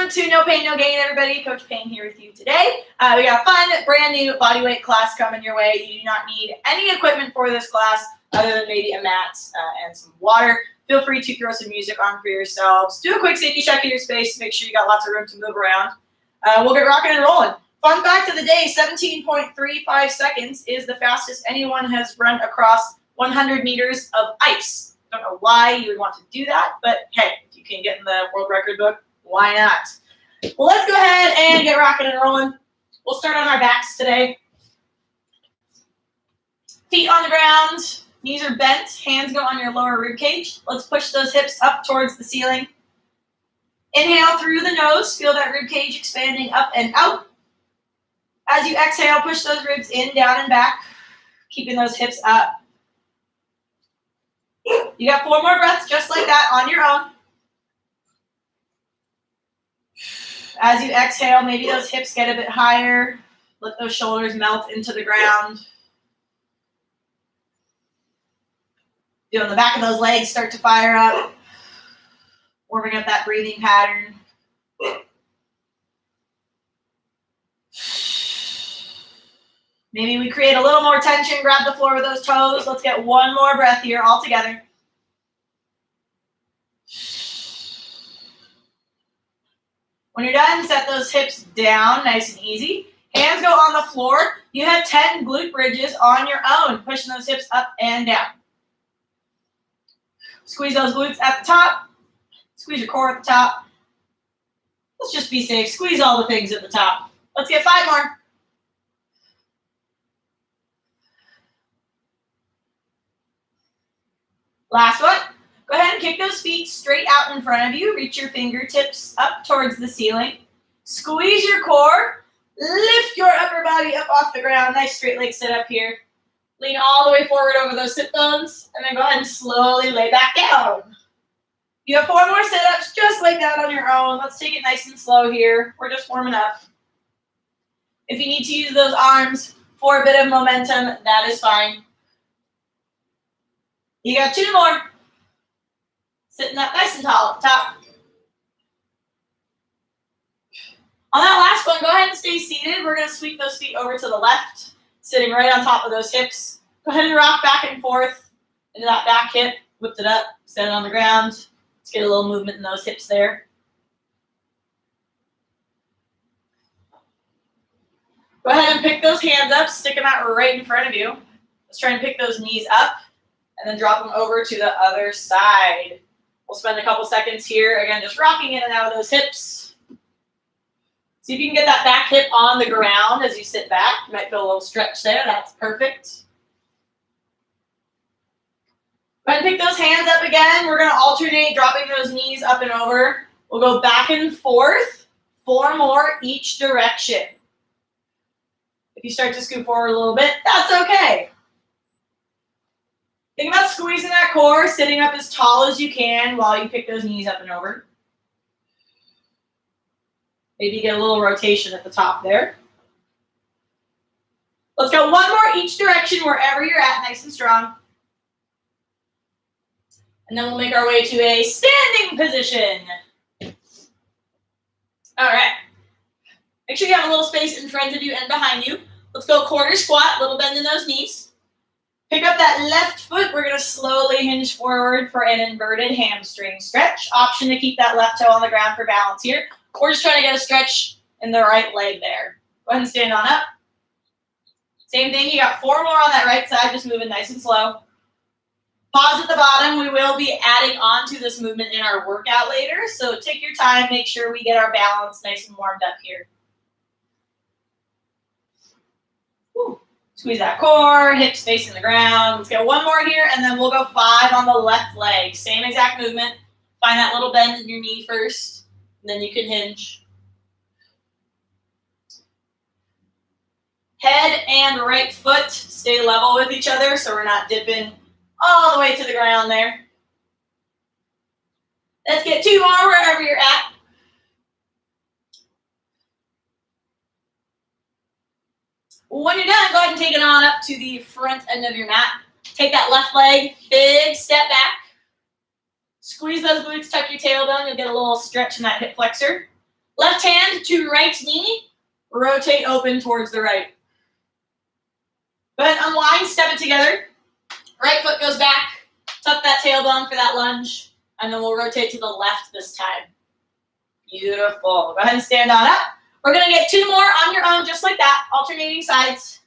Welcome to No Pain, No Gain, everybody. Coach Payne here with you today. We got a fun, brand new bodyweight class coming your way. You do not need any equipment for this class other than maybe a mat and some water. Feel free to throw some music on for yourselves. Do a quick safety check of your space to make sure you got lots of room to move around. We'll get rocking and rolling. Fun fact of the day, 17.35 seconds is the fastest anyone has run across 100 meters of ice. Don't know why you would want to do that, but hey, if you can get in the world record book, why not? Well, let's go ahead and get rocking and rolling. We'll start on our backs today. Feet on the ground, knees are bent, hands go on your lower rib cage. Let's push those hips up towards the ceiling. Inhale through the nose, feel that rib cage expanding up and out. As you exhale, push those ribs in, down, and back, keeping those hips up. You got 4 more breaths just like that on your own. As you exhale, maybe those hips get a bit higher. Let those shoulders melt into the ground. Feeling the back of those legs start to fire up. Warming up that breathing pattern. Maybe we create a little more tension, grab the floor with those toes. Let's get 1 more breath here all together. When you're done, set those hips down nice and easy. Hands go on the floor. You have 10 glute bridges on your own, pushing those hips up and down. Squeeze those glutes at the top. Squeeze your core at the top. Let's just be safe. Squeeze all the things at the top. Let's get 5 more. Last one. Go ahead and kick those feet straight out in front of you. Reach your fingertips up towards the ceiling. Squeeze your core. Lift your upper body up off the ground. Nice straight leg sit up here. Lean all the way forward over those sit bones. And then go ahead and slowly lay back down. You have 4 more sit-ups just like that on your own. Let's take it nice and slow here. We're just warming up. If you need to use those arms for a bit of momentum, that is fine. You got 2 more. Sitting up nice and tall at the top. On that last one, go ahead and stay seated. We're going to sweep those feet over to the left, sitting right on top of those hips. Go ahead and rock back and forth into that back hip. Lift it up, set it on the ground. Let's get a little movement in those hips there. Go ahead and pick those hands up, stick them out right in front of you. Let's try and pick those knees up and then drop them over to the other side. We'll spend a couple seconds here, again, just rocking in and out of those hips. See if you can get that back hip on the ground as you sit back. You might feel a little stretch there. That's perfect. Go ahead and pick those hands up again. We're going to alternate dropping those knees up and over. We'll go back and forth, 4 more each direction. If you start to scoot forward a little bit, that's okay. Think about squeezing that core, sitting up as tall as you can while you pick those knees up and over. Maybe get a little rotation at the top there. Let's go 1 more each direction wherever you're at, nice and strong. And then we'll make our way to a standing position. All right. Make sure you have a little space in front of you and behind you. Let's go quarter squat, little bend in those knees. Pick up that left foot. We're going to slowly hinge forward for an inverted hamstring stretch. Option to keep that left toe on the ground for balance here. We're just trying to get a stretch in the right leg there. Go ahead and stand on up. Same thing. You got 4 more on that right side, just moving nice and slow. Pause at the bottom. We will be adding on to this movement in our workout later. So take your time. Make sure we get our balance nice and warmed up here. Woo. Squeeze that core, hips facing the ground. Let's get 1 more here, and then we'll go 5 on the left leg. Same exact movement. Find that little bend in your knee first, and then you can hinge. Head and right foot stay level with each other, so we're not dipping all the way to the ground there. Let's get 2 more wherever you're at. When you're done, go ahead and take it on up to the front end of your mat. Take that left leg, big step back. Squeeze those glutes, tuck your tailbone. You'll get a little stretch in that hip flexor. Left hand to right knee, rotate open towards the right. Go ahead, unwind, step it together. Right foot goes back, tuck that tailbone for that lunge, and then we'll rotate to the left this time. Beautiful. Go ahead and stand on up. We're going to get 2 more on your own, just like that, alternating sides.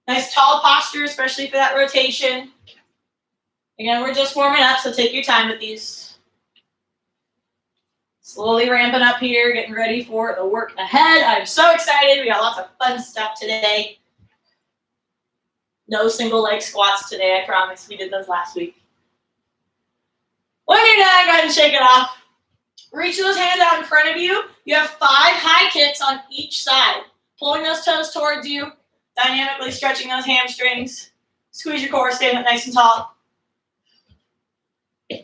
Nice tall posture, especially for that rotation. Again, we're just warming up, so take your time with these. Slowly ramping up here, getting ready for the work ahead. I'm so excited. We got lots of fun stuff today. No single leg squats today, I promise. We did those last week. When you're done, go ahead and shake it off. Reach those hands out in front of you. You have 5 high kicks on each side. Pulling those toes towards you, dynamically stretching those hamstrings. Squeeze your core, stand up nice and tall.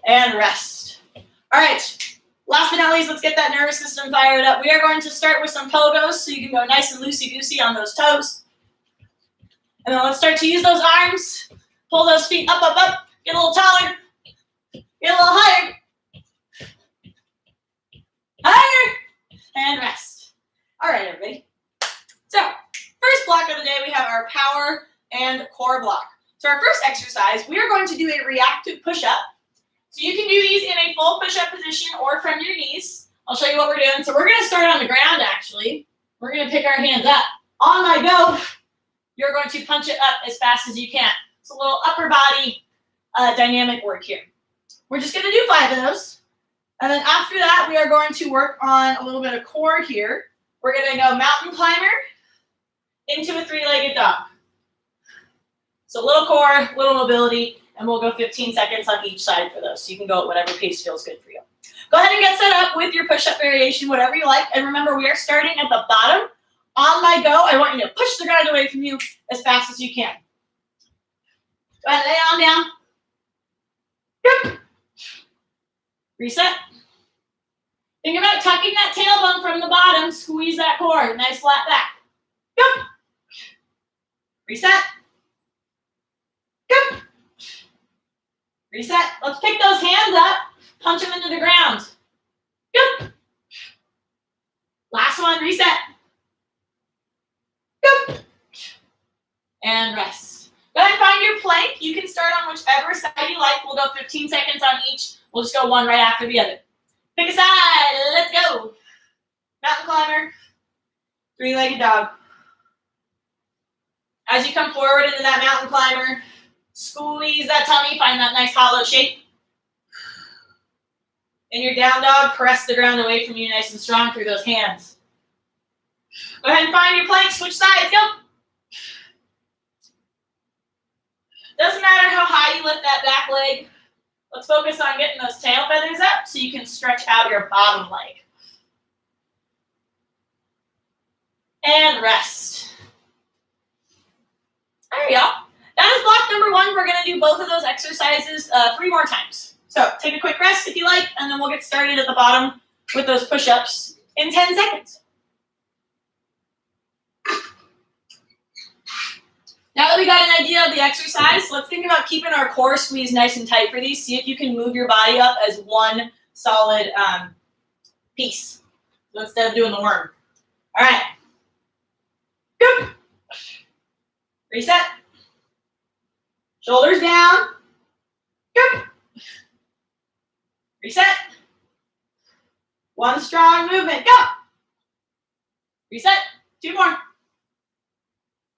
And rest. All right. Last but not least, let's get that nervous system fired up. We are going to start with some pogos, so you can go nice and loosey-goosey on those toes. And then let's start to use those arms. Pull those feet up, up, up. Get a little taller. Get a little higher. Higher. And rest. All right, everybody. So, first block of the day, we have our power and core block. So our first exercise, we are going to do a reactive push-up. So you can do these in a full push-up position or from your knees. I'll show you what we're doing. So we're going to start on the ground, actually. We're going to pick our hands up. On my go, you're going to punch it up as fast as you can. It's a little upper body dynamic work here. We're just going to do 5 of those. And then after that, we are going to work on a little bit of core here. We're going to go mountain climber into a 3-legged dog. So little core, little mobility, and we'll go 15 seconds on each side for those. So you can go at whatever pace feels good for you. Go ahead and get set up with your push-up variation, whatever you like. And remember, we are starting at the bottom. On my go, I want you to push the ground away from you as fast as you can. Go ahead, lay on down. Yep. Reset. Think about tucking that tailbone from the bottom. Squeeze that core. Nice flat back. Yep. Reset. Yep. Reset. Let's pick those hands up. Punch them into the ground. Yep. Last one. Reset. Yep. And rest. Go ahead and find your plank. You can start on whichever side you like. We'll go 15 seconds on each. We'll just go one right after the other. Pick a side. Let's go. Mountain climber. 3-legged dog. As you come forward into that mountain climber, squeeze that tummy. Find that nice hollow shape. In your down dog, press the ground away from you nice and strong through those hands. Go ahead and find your plank. Switch sides. Go. Doesn't matter how high you lift that back leg. Let's focus on getting those tail feathers up so you can stretch out your bottom leg. And rest. There you go. That is block number 1. We're going to do both of those exercises 3 more times. So take a quick rest if you like, and then we'll get started at the bottom with those push-ups in 10 seconds. Now that we got an idea of the exercise, let's think about keeping our core squeezed nice and tight for these. See if you can move your body up as one solid piece. So instead of doing the worm. All right. Good. Reset. Shoulders down. Good. Reset. One strong movement. Go. Reset. 2 more.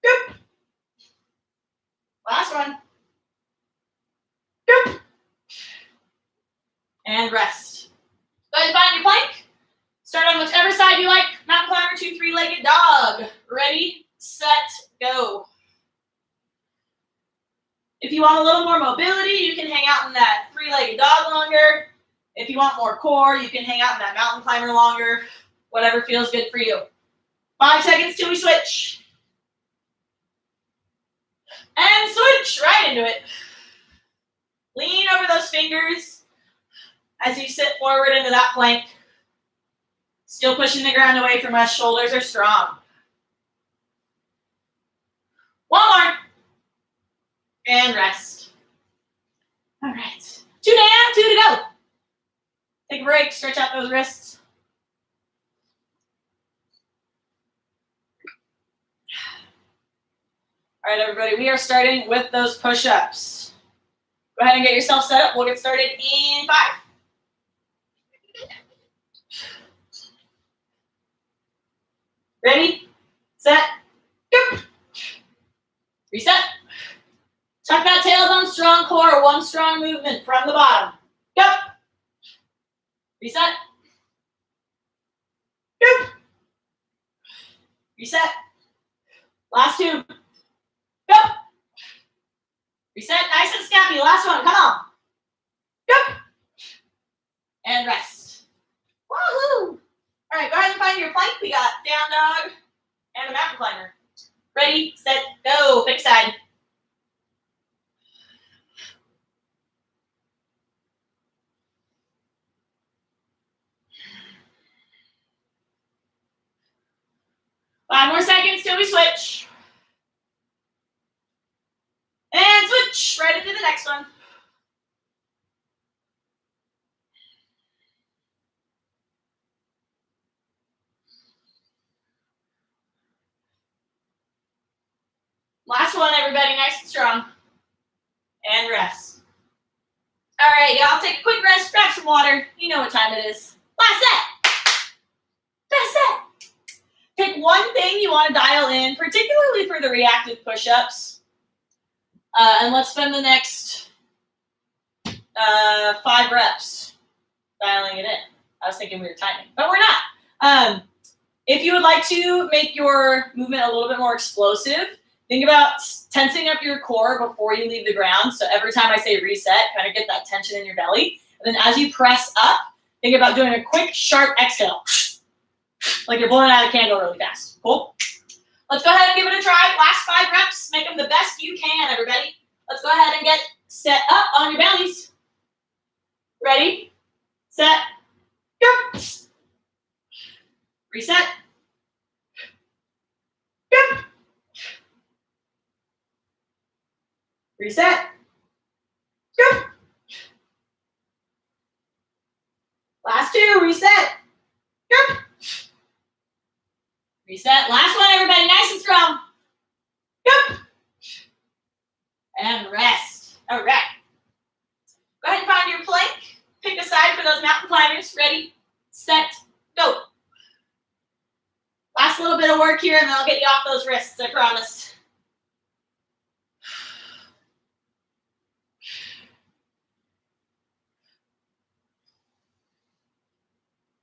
Good. Last one. Good. And rest. Go ahead and find your plank. Start on whichever side you like. Mountain climber to 3-legged dog. Ready, set, go. If you want a little more mobility, you can hang out in that 3-legged dog longer. If you want more core, you can hang out in that mountain climber longer. Whatever feels good for you. 5 seconds till we switch. And switch right into it. Lean over those fingers as you sit forward into that plank. Still pushing the ground away from us. Shoulders are strong. 1 more. And rest. All right. 2 down, 2 to go. Take a break, stretch out those wrists. All right, everybody, we are starting with those push-ups. Go ahead and get yourself set up. We'll get started in 5. Ready, set, go. Reset. Tuck that tailbone, strong core, one strong movement from the bottom. Go. Reset. Go. Reset. Last 2. Go. Reset. Nice and snappy. Last one. Come on. Go. And rest. Woohoo! All right, go ahead and find your plank. We got down dog and a mountain climber. Ready, set, go. Pick side. Five more seconds till we switch. And switch right into the next one. Last one, everybody, nice and strong. And rest. All right, y'all, take a quick rest, grab some water. You know what time it is. Last set. Best set. Pick one thing you want to dial in, particularly for the reactive push-ups. And let's spend the next 5 reps dialing it in. I was thinking we were timing, but we're not. If you would like to make your movement a little bit more explosive, think about tensing up your core before you leave the ground. So every time I say reset, kind of get that tension in your belly. And then as you press up, think about doing a quick, sharp exhale. Like you're blowing out a candle really fast. Cool? Let's go ahead and give it a try. Last 5 reps. Make them the best you can, everybody. Let's go ahead and get set up on your bellies. Ready, set, go. Reset. Go. Reset. Go. Last 2, reset. Go. Reset. Last one, everybody, nice and strong. Go. And rest. All right. Go ahead and find your plank. Pick a side for those mountain climbers. Ready, set, go. Last little bit of work here, and then I'll get you off those wrists, I promise.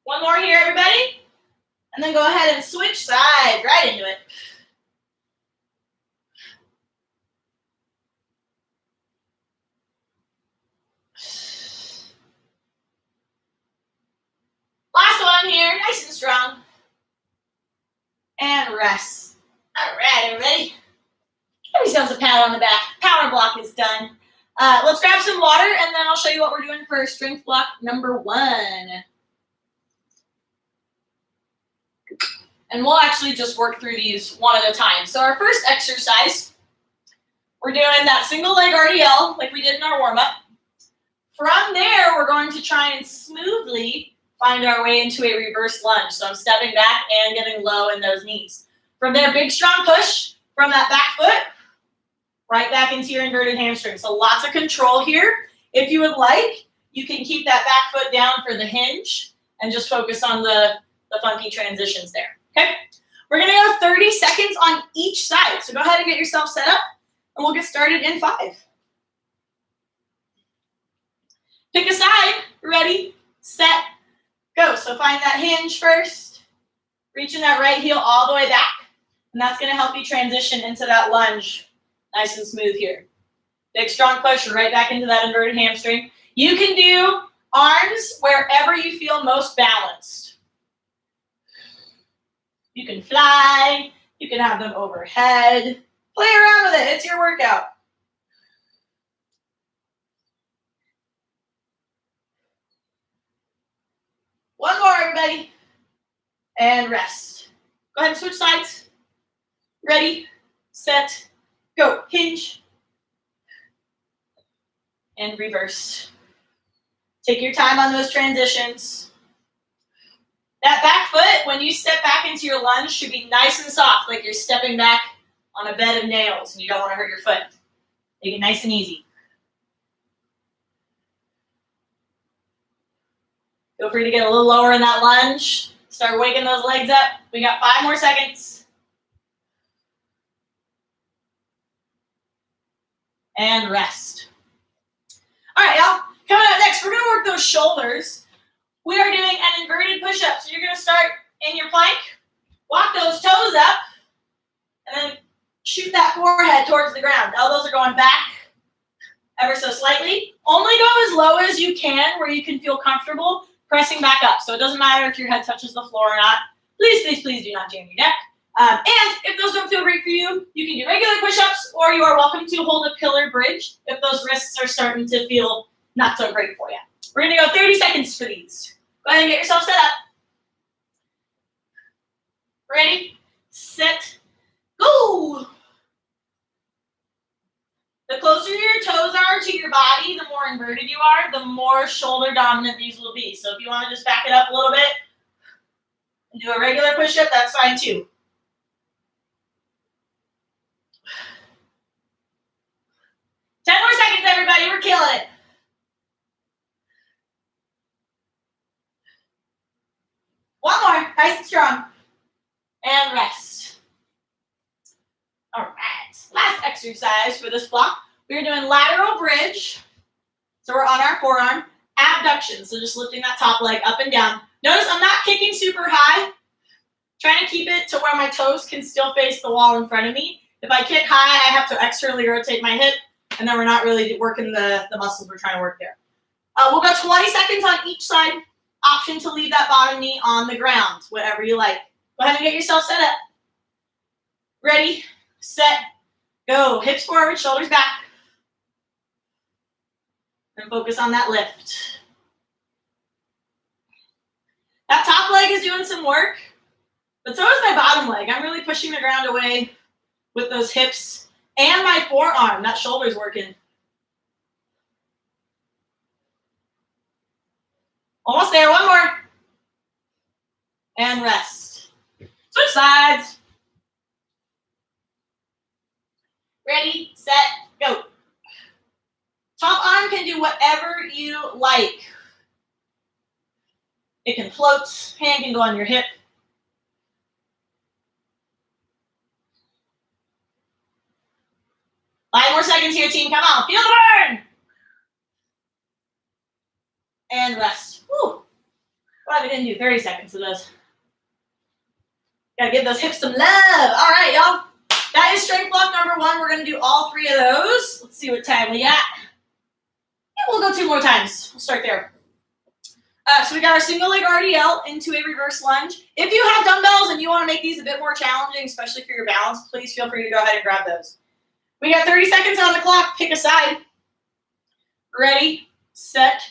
One more here, everybody. And then go ahead and switch sides right into it. Last one here, nice and strong. And rest. All right, everybody. Give yourselves a pat on the back. Power block is done. Let's grab some water, and then I'll show you what we're doing for strength block number 1. And we'll actually just work through these one at a time. So our first exercise, we're doing that single leg RDL like we did in our warm-up. From there, we're going to try and smoothly find our way into a reverse lunge. So I'm stepping back and getting low in those knees. From there, big strong push from that back foot, right back into your inverted hamstring. So lots of control here. If you would like, you can keep that back foot down for the hinge and just focus on the funky transitions there. Okay, we're gonna go 30 seconds on each side. So go ahead and get yourself set up and we'll get started in 5. Pick a side, ready, set, go. So find that hinge first, reaching that right heel all the way back, and that's gonna help you transition into that lunge nice and smooth here. Big strong push right back into that inverted hamstring. You can do arms wherever you feel most balanced. You can fly, you can have them overhead. Play around with it, it's your workout. One more, everybody. And rest. Go ahead and switch sides. Ready, set, go. Hinge. And reverse. Take your time on those transitions. That back foot, when you step back into your lunge, should be nice and soft, like you're stepping back on a bed of nails and you don't want to hurt your foot. Make it nice and easy. Feel free to get a little lower in that lunge. Start waking those legs up. We got 5 more seconds. And rest. All right, y'all. Coming up next, we're going to work those shoulders. We are doing an inverted push-up. So you're going to start in your plank, walk those toes up, and then shoot that forehead towards the ground. Elbows are going back ever so slightly. Only go as low as you can where you can feel comfortable pressing back up. So it doesn't matter if your head touches the floor or not. Please, please, please do not jam your neck. And if those don't feel great for you, you can do regular push-ups, or you are welcome to hold a pillar bridge if those wrists are starting to feel not so great for you. We're going to go 30 seconds for these. Go ahead and get yourself set up. Ready, set, go. The closer your toes are to your body, the more inverted you are, the more shoulder dominant these will be. So if you want to just back it up a little bit and do a regular push-up, that's fine too. Ten more seconds, everybody. We're killing it. One more. Nice and strong. And rest. All right. Last exercise for this block. We're doing lateral bridge. So we're on our forearm. Abduction. So just lifting that top leg up and down. Notice I'm not kicking super high. Trying to keep it to where my toes can still face the wall in front of me. If I kick high, I have to externally rotate my hip, and then we're not really working the muscles we're trying to work there. We'll go 20 seconds on each side. Option to leave that bottom knee on the ground, whatever you like. Go ahead and get yourself set up. Ready, set, go. Hips forward, shoulders back. And focus on that lift. That top leg is doing some work, but so is my bottom leg. I'm really pushing the ground away with those hips and my forearm. That shoulder's working. Almost there, one more. And rest. Switch sides. Ready, set, go. Top arm can do whatever you like. It can float, hand can go on your hip. Five more seconds here, team. Come on, feel the burn. And rest. Woo. Glad we didn't do 30 seconds of those. Gotta give those hips some love. All right, y'all. That is strength block number 1. We're gonna do all 3 of those. Let's see what time we got. Yeah, we'll go 2 more times. We'll start there. So we got our single leg RDL into a reverse lunge. If you have dumbbells and you want to make these a bit more challenging, especially for your balance, please feel free to go ahead and grab those. We got 30 seconds on the clock. Pick a side. Ready, set,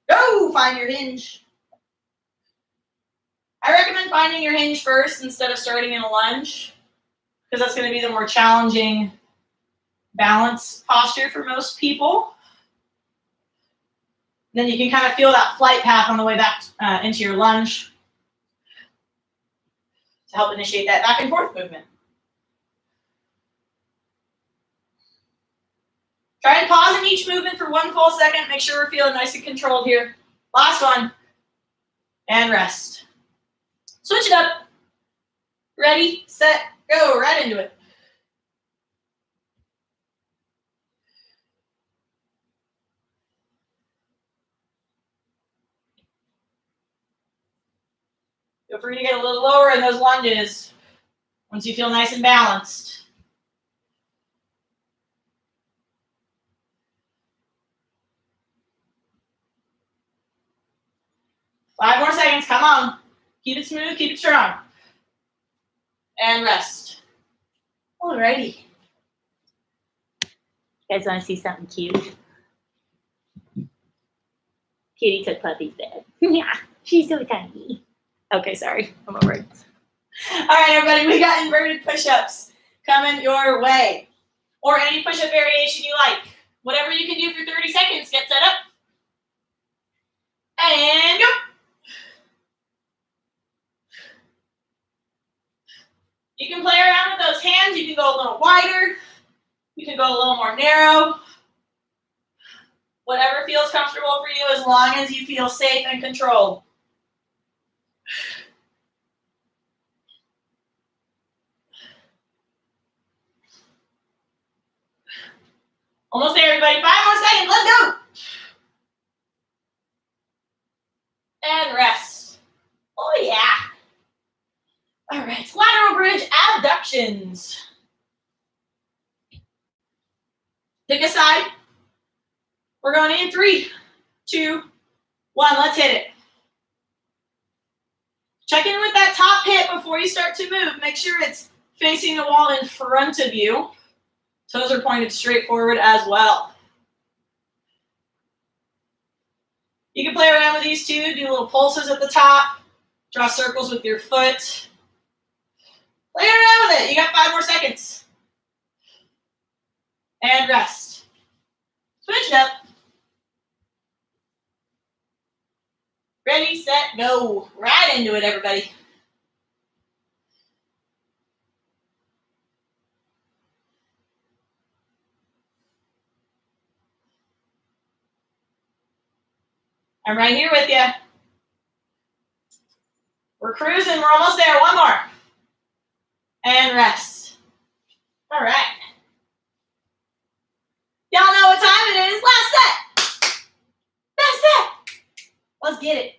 go. Find your hinge. I recommend finding your hinge first instead of starting in a lunge, because that's going to be the more challenging balance posture for most people. Then you can kind of feel that flight path on the way back into your lunge to help initiate that back and forth movement. Try and pause in each movement for 1 full second. Make sure we're feeling nice and controlled here. Last one. And rest. Switch it up. Ready, set, go. Right into it. Feel free to get a little lower in those lunges once you feel nice and balanced. Five more seconds. Come on. Keep it smooth. Keep it strong. And rest. Alrighty. You guys want to see something cute? Kitty took Puppy's bed. Yeah, she's so tiny. Okay, sorry. I'm over it. All right, everybody. We got inverted push-ups coming your way. Or any push-up variation you like. Whatever you can do for 30 seconds, get set up. can go a little more narrow. Whatever feels comfortable for you as long as you feel safe and controlled. Almost there, everybody. 5 more seconds. Let's go. And rest. Oh, yeah. All right. Lateral bridge abductions. Pick a side. We're going in 3, 2, 1. Let's hit it. Check in with that top hip before you start to move. Make sure it's facing the wall in front of you. Toes are pointed straight forward as well. You can play around with these too. Do little pulses at the top. Draw circles with your foot. Play around with it. You got 5 more seconds. And rest. Switch it up. Ready, set, go. Right into it, everybody. I'm right here with you. We're cruising. We're almost there. 1 more. And rest. All right. Y'all know what time it is. Last set. Last set. Let's get it.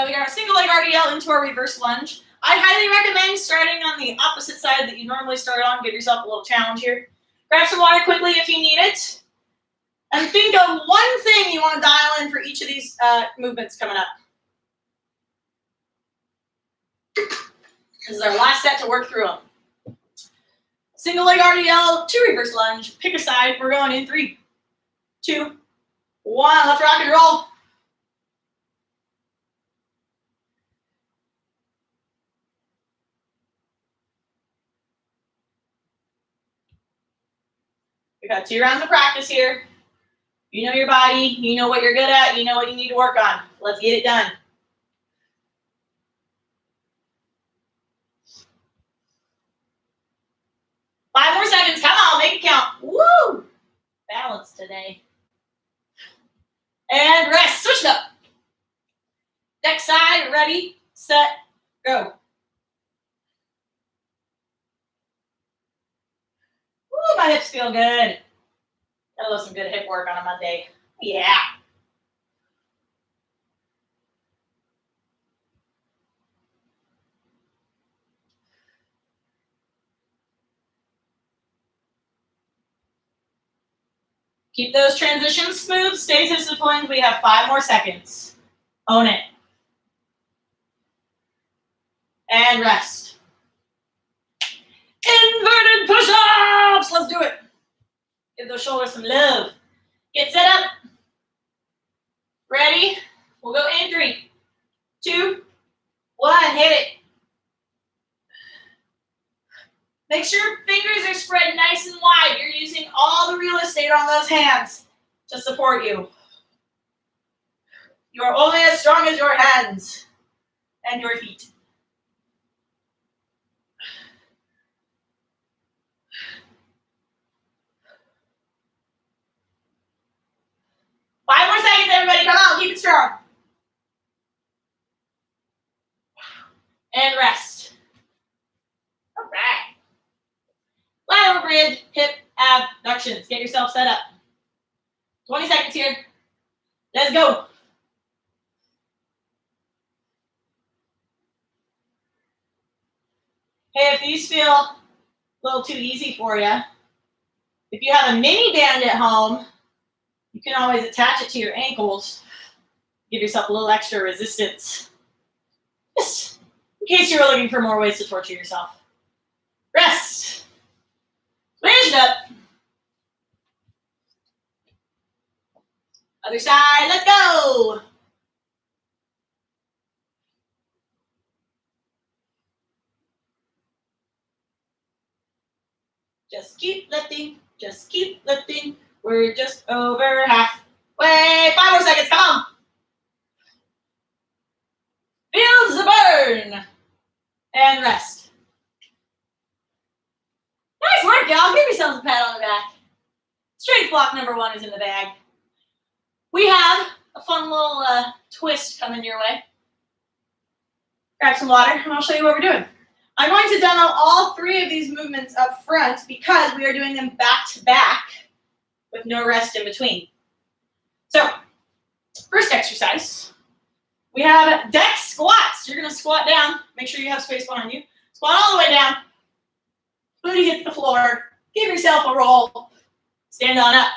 We got our single leg RDL into our reverse lunge. I highly recommend starting on the opposite side that you normally start on. Give yourself a little challenge here. Grab some water quickly if you need it. And think of one thing you want to dial in for each of these movements coming up. This is our last set to work through them. Single leg RDL to reverse lunge. Pick a side. We're going in 3, 2, 1. Let's rock and roll. We got 2 rounds of practice here. You know your body. You know what you're good at. You know what you need to work on. Let's get it done. Five more seconds. Come on, make it count. Woo! Balance today. And rest. Switch it up. Next side. Ready, set, go. Ooh, my hips feel good. Gotta love some good hip work on a Monday. Yeah. Keep those transitions smooth. Stay disciplined. We have 5 more seconds. Own it. And rest. Inverted push-ups. Let's do it. Give those shoulders some love. Get set up. Ready? We'll go in 3, 2, 1. Hit it. Make sure fingers are spread nice and wide. You're using all the real estate on those hands to support you. You are only as strong as your hands and your feet. Five more seconds, everybody. Come on, keep it strong. And rest. All right. Lateral bridge, hip abductions. Get yourself set up. 20 seconds here. Let's go. Hey, if these feel a little too easy for you, if you have a mini band at home, you can always attach it to your ankles. Give yourself a little extra resistance. Just in case you were looking for more ways to torture yourself. Rest. Switch it up. Other side, let's go. Just keep lifting, just keep lifting. We're just over halfway. 5 more seconds, come on. Feels the burn. And rest. work, y'all. Give yourselves a pat on the back. Strength block number 1 is in the bag. We have a fun little twist coming your way. Grab some water, and I'll show you what we're doing. I'm going to demo all 3 of these movements up front because we are doing them back to back with no rest in between. So, first exercise, we have deck squats. You're going to squat down. Make sure you have space behind you. Squat all the way down. Booty hits the floor. Give yourself a roll. Stand on up.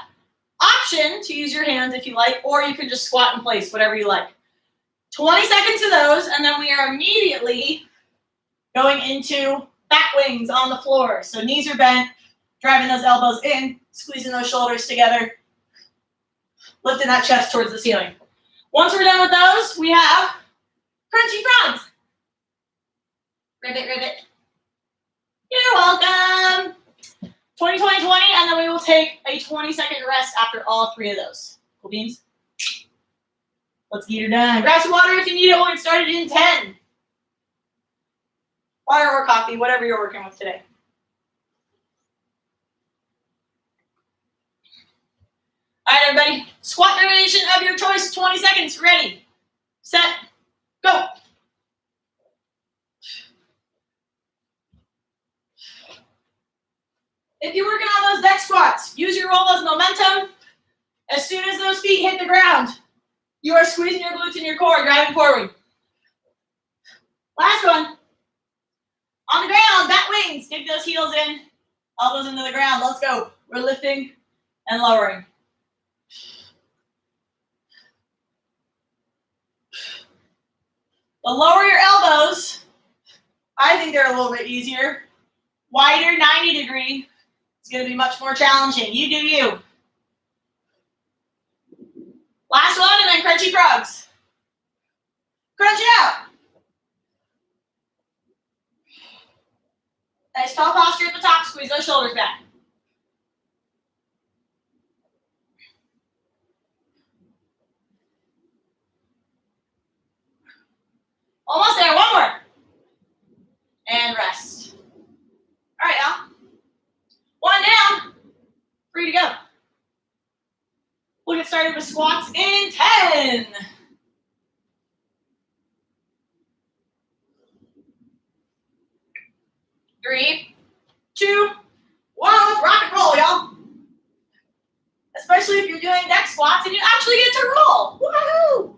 Option to use your hands if you like, or you can just squat in place, whatever you like. 20 seconds of those, and then we are immediately going into back wings on the floor. So knees are bent, driving those elbows in, squeezing those shoulders together, lifting that chest towards the ceiling. Once we're done with those, we have crunchy frogs. Ribbit, ribbit. You're welcome. 20, 20, 20, and then we will take a 20-second rest after all 3 of those. Cool beans? Let's get her done. Grab some water if you need it. We'll get started in 10. Water or coffee, whatever you're working with today. All right, everybody. Squat variation of your choice, 20 seconds. Ready, set, go. If you're working on those deck squats, use your roll as momentum. As soon as those feet hit the ground, you are squeezing your glutes and your core, driving forward. Last one. On the ground, back wings. Dig those heels in, elbows into the ground. Let's go. We're lifting and lowering. The lower your elbows, I think they're a little bit easier. Wider 90 degree is going to be much more challenging. You do you. Last one, and then crunchy frogs. Crunch it out. Nice tall posture at the top. Squeeze those shoulders back. Almost there. One more. And rest. All right, y'all. 1 down. Free to go. We'll get started with squats in 10. 3, 2, 1. Let's rock and roll, y'all. Especially if you're doing deck squats and you actually get to roll. Woohoo!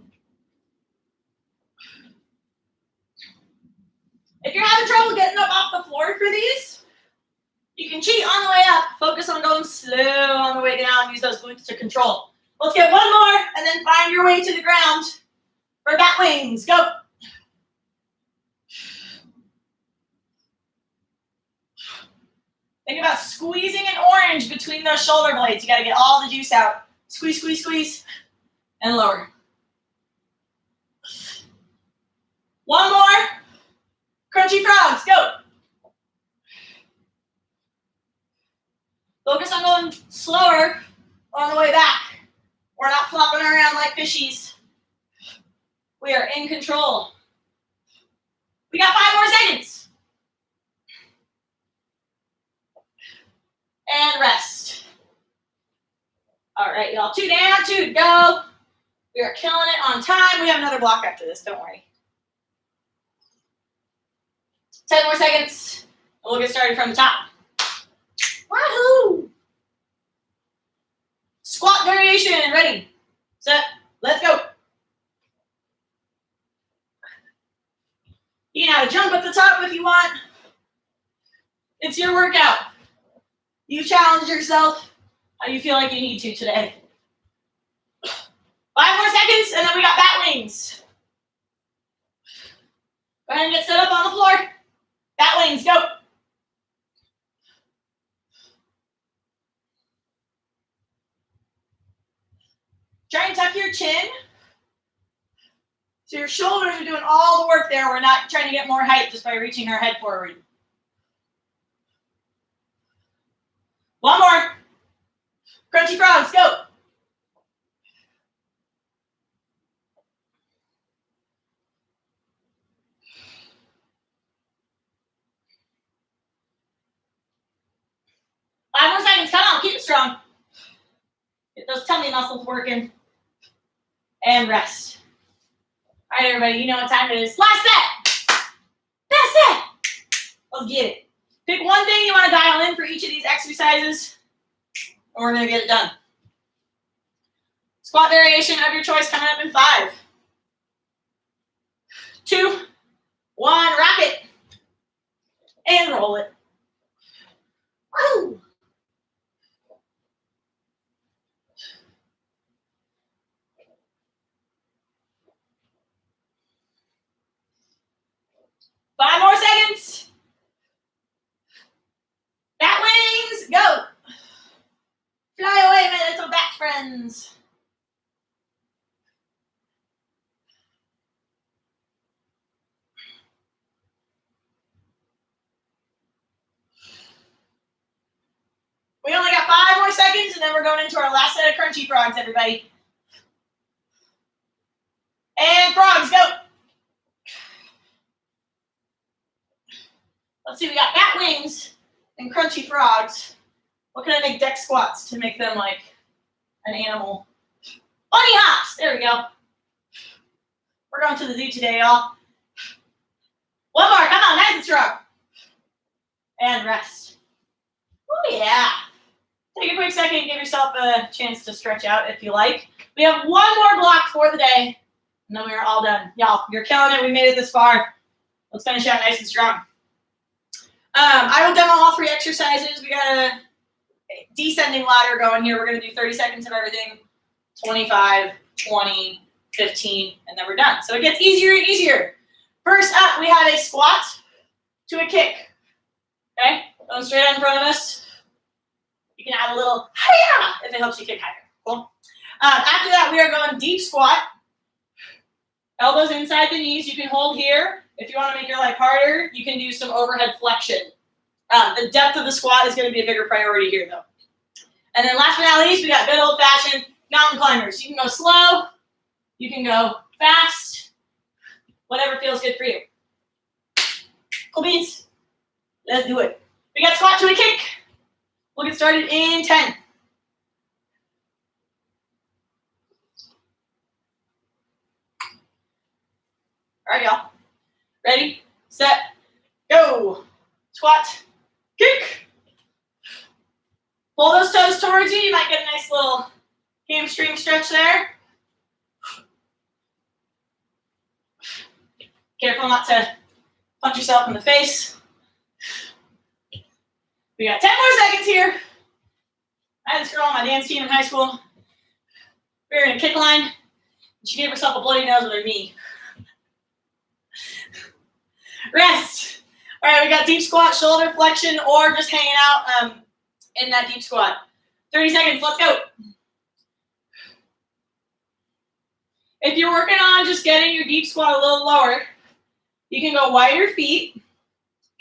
If you're having trouble getting up off the floor for these, you can cheat on the way up. Focus on going slow on the way down. Use those glutes to control. Let's get one more and then find your way to the ground for back wings. Go. Think about squeezing an orange between those shoulder blades. You got to get all the juice out. Squeeze, squeeze, squeeze, and lower. One more. Crunchy frogs, go. Focus on going slower on the way back. We're not flopping around like fishies. We are in control. We got 5 more seconds. And rest. All right, y'all. 2 down, 2 to go. We are killing it on time. We have another block after this, don't worry. 10 more seconds, and we'll get started from the top. Wahoo! Squat variation. Ready, set, let's go. You can have a jump at the top if you want. It's your workout. You challenge yourself how you feel like you need to today. 5 more seconds, and then we got bat wings. Go ahead and get set up on the floor. Bat wings, go. Try and tuck your chin. So your shoulders are doing all the work there. We're not trying to get more height just by reaching our head forward. One more. Crunchy frogs, go. strong. Get those tummy muscles working. And rest. All right, everybody, you know what time it is. Last set. That's it. Let's get it. Pick one thing you want to dial in for each of these exercises, and we're going to get it done. Squat variation of your choice coming up in 5, 2, 1. Rock it. And roll it. Woo! Five more seconds. Bat wings, go. Fly away, my little bat friends. We only got 5 more seconds, and then we're going into our last set of crunchy frogs, everybody. And frogs, go. Let's see, we got bat wings and crunchy frogs. What can I make deck squats to make them like an animal? Bunny hops, there we go. We're going to the zoo today, y'all. One more, come on, nice and strong. And rest. Oh yeah. Take a quick second and give yourself a chance to stretch out if you like. We have one more block for the day, and then we are all done. Y'all, you're killing it. We made it this far. Let's finish out nice and strong. I will demo all 3 exercises. We got a descending ladder going here. We're going to do 30 seconds of everything, 25, 20, 15, and then we're done. So it gets easier and easier. First up, we have a squat to a kick. Okay? Going straight out in front of us. You can add a little hi-ya if it helps you kick higher. Cool. After that, we are going deep squat. Elbows inside the knees. You can hold here. If you want to make your leg harder, you can do some overhead flexion. The depth of the squat is going to be a bigger priority here, though. And then last but not least, we got good old-fashioned mountain climbers. You can go slow. You can go fast. Whatever feels good for you. Cool beans. Let's do it. We got squat to a kick. We'll get started in 10. All right, y'all. Ready, set, go. Squat, kick. Pull those toes towards you. You might get a nice little hamstring stretch there. Careful not to punch yourself in the face. We got 10 more seconds here. I had this girl on my dance team in high school. We were in a kick line, and she gave herself a bloody nose with her knee. Rest. All right, we got deep squat, shoulder flexion, or just hanging out in that deep squat. 30 seconds, let's go. If you're working on just getting your deep squat a little lower, you can go wider feet,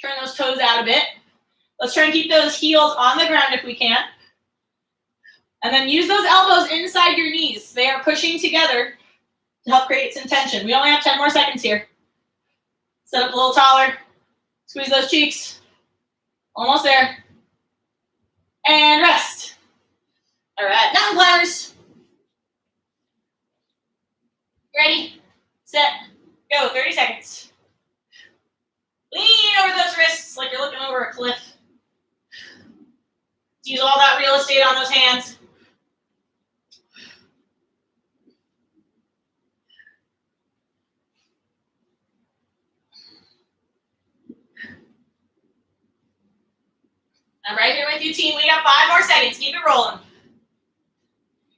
turn those toes out a bit. Let's try and keep those heels on the ground if we can. And then use those elbows inside your knees. They are pushing together to help create some tension. We only have 10 more seconds here. Set up a little taller. Squeeze those cheeks. Almost there. And rest. All right, mountain climbers. Ready, set, go. 30 seconds. Lean over those wrists like you're looking over a cliff. Use all that real estate on those hands. I'm right here with you, team. We got 5 more seconds. Keep it rolling.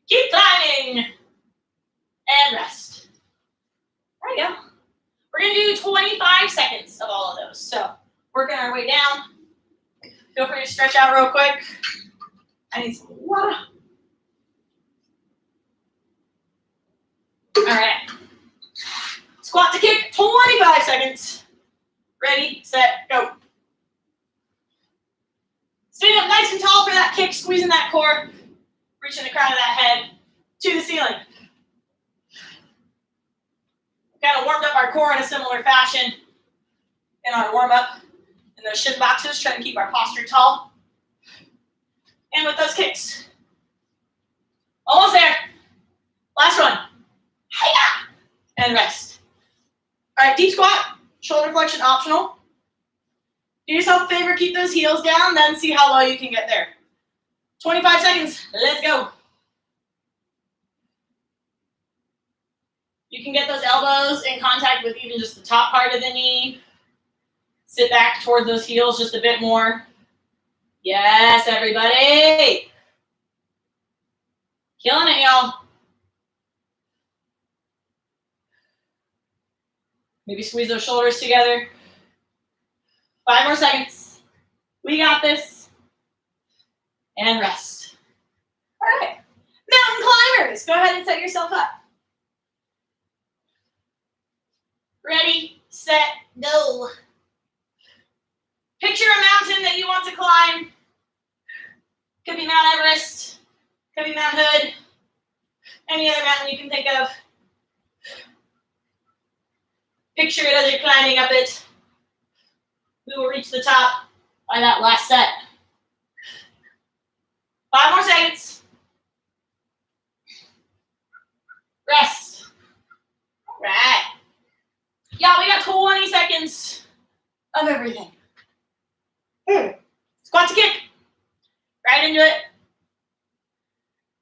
Keep climbing. And rest. There you go. We're going to do 25 seconds of all of those. So, working our way down. Feel free to stretch out real quick. I need some water. All right. Squat to kick, 25 seconds. Ready, set, go. Stand up nice and tall for that kick, squeezing that core, reaching the crown of that head to the ceiling. Kind of warmed up our core in a similar fashion in our warm-up in those shin boxes, trying to keep our posture tall. And with those kicks, Almost there. Last one. Hiya! And rest. All right, deep squat, shoulder flexion optional. Do yourself a favor, keep those heels down, then see how low you can get there. 25 seconds, let's go. You can get those elbows in contact with even just the top part of the knee. Sit back towards those heels just a bit more. Yes, everybody. Killing it, y'all. Maybe squeeze those shoulders together. 5 more seconds. We got this. And rest. All right. Mountain climbers. Go ahead and set yourself up. Ready, set, go. Picture a mountain that you want to climb. Could be Mount Everest. Could be Mount Hood. Any other mountain you can think of. Picture it as you're climbing up it. We will reach the top by that last set. 5 more seconds. Rest. All right. Yeah, we got 20 seconds of everything. Squat to kick. Right into it.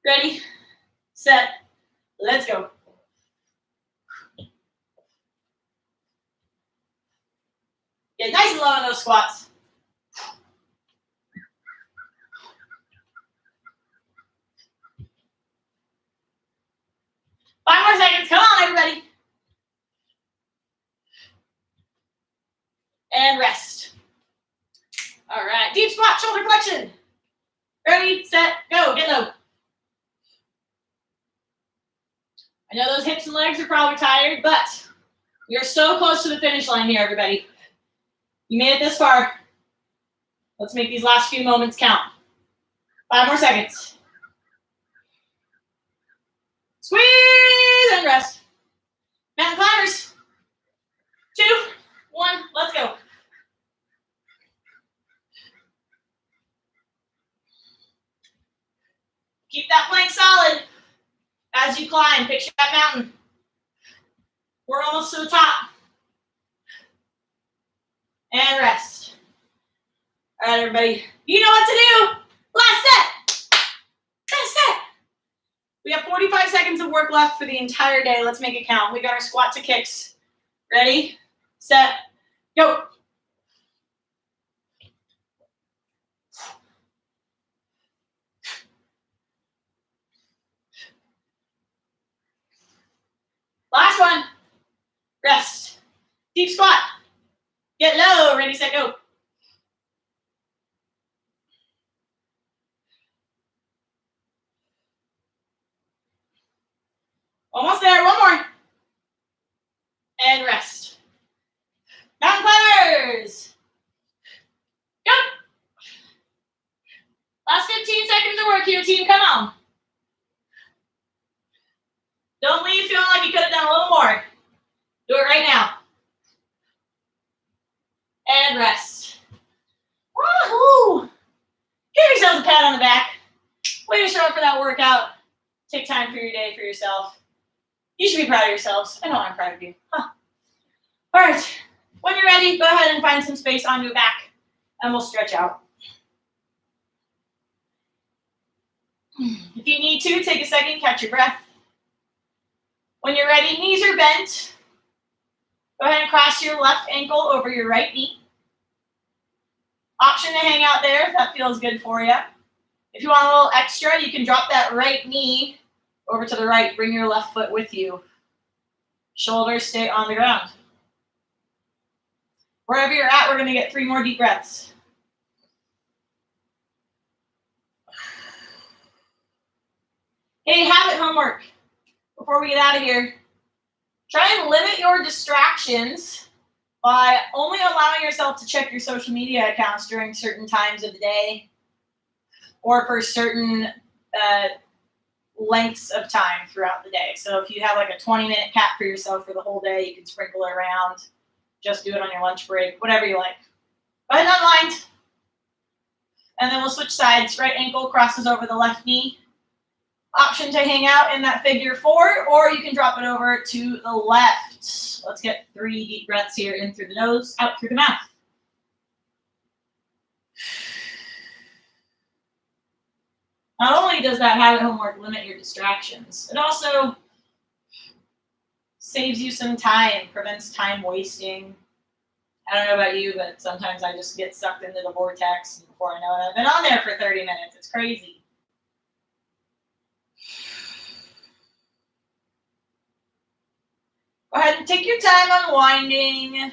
Ready, set, let's go. Get nice and low in those squats. Five more seconds. Come on, everybody. And rest. All right. Deep squat, shoulder flexion. Ready, set, go. Get low. I know those hips and legs are probably tired, but you're so close to the finish line here, everybody. You made it this far. Let's make these last few moments count. 5 more seconds. Squeeze and rest. Mountain climbers. 2, 1, let's go. Keep that plank solid as you climb. Picture that mountain. We're almost to the top. And rest. All right, everybody. You know what to do. Last set. Last set. We have 45 seconds of work left for the entire day. Let's make it count. We got our squat to kicks. Ready, set, go. Last one. Rest. Deep squat. Get low. Ready, set, go. Almost there. One more. And rest. Mountain climbers. Go. Last 15 seconds of work here, team. Come on. Don't leave feeling like you could have done a little more. Do it right now. And rest. Woohoo! Give yourselves a pat on the back. Way to show up for that workout. Take time for your day for yourself. You should be proud of yourselves. I know I'm proud of you. Huh. All right. When you're ready, go ahead and find some space on your back, and we'll stretch out. If you need to, take a second, catch your breath. When you're ready, knees are bent. Go ahead and cross your left ankle over your right knee. Option to hang out there if that feels good for you. If you want a little extra, you can drop that right knee over to the right. Bring your left foot with you. Shoulders stay on the ground. Wherever you're at, we're going to get 3 more deep breaths. Hey, habit homework. Before we get out of here, try and limit your distractions by only allowing yourself to check your social media accounts during certain times of the day or for certain lengths of time throughout the day. So if you have like a 20-minute cap for yourself for the whole day, you can sprinkle it around. Just do it on your lunch break, whatever you like. Go ahead and unwind. And then we'll switch sides. Right ankle crosses over the left knee. option to hang out in that figure 4, or you can drop it over to the left. Let's get 3 deep breaths here, in through the nose, out through the mouth. Not only does that habit homework limit your distractions, it also saves you some time, prevents time wasting. I don't know about you, but sometimes I just get sucked into the vortex, and before I know it, I've been on there for 30 minutes. It's crazy. Go ahead and take your time unwinding.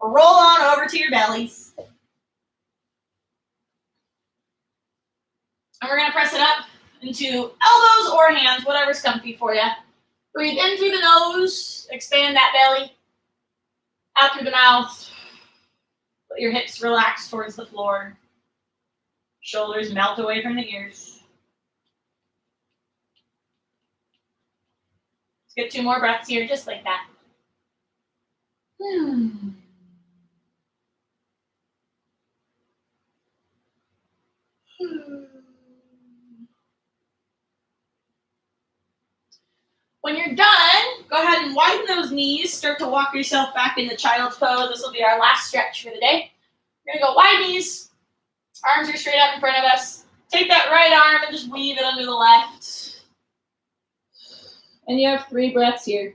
Roll on over to your bellies. And we're going to press it up into elbows or hands, whatever's comfy for you. Breathe in through the nose, expand that belly. Out through the mouth. Let your hips relax towards the floor. Shoulders melt away from the ears. Let's get 2 more breaths here, just like that. When you're done, go ahead and widen those knees. Start to walk yourself back into child's pose. This will be our last stretch for the day. We're going to go wide knees. Arms are straight up in front of us. Take that right arm and just weave it under the left. And you have 3 breaths here.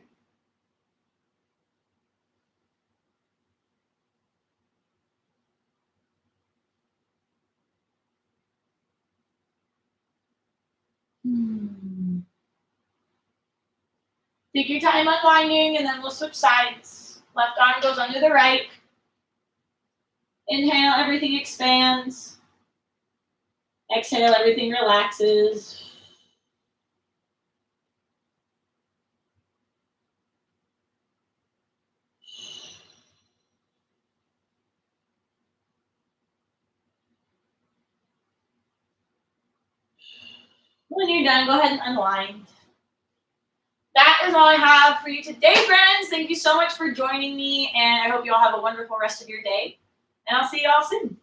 Take your time unwinding, and then we'll switch sides. Left arm goes under the right. Inhale, everything expands. Exhale, everything relaxes. When you're done, go ahead and unwind. That is all I have for you today, friends. Thank you so much for joining me, and I hope you all have a wonderful rest of your day. And I'll see you all soon.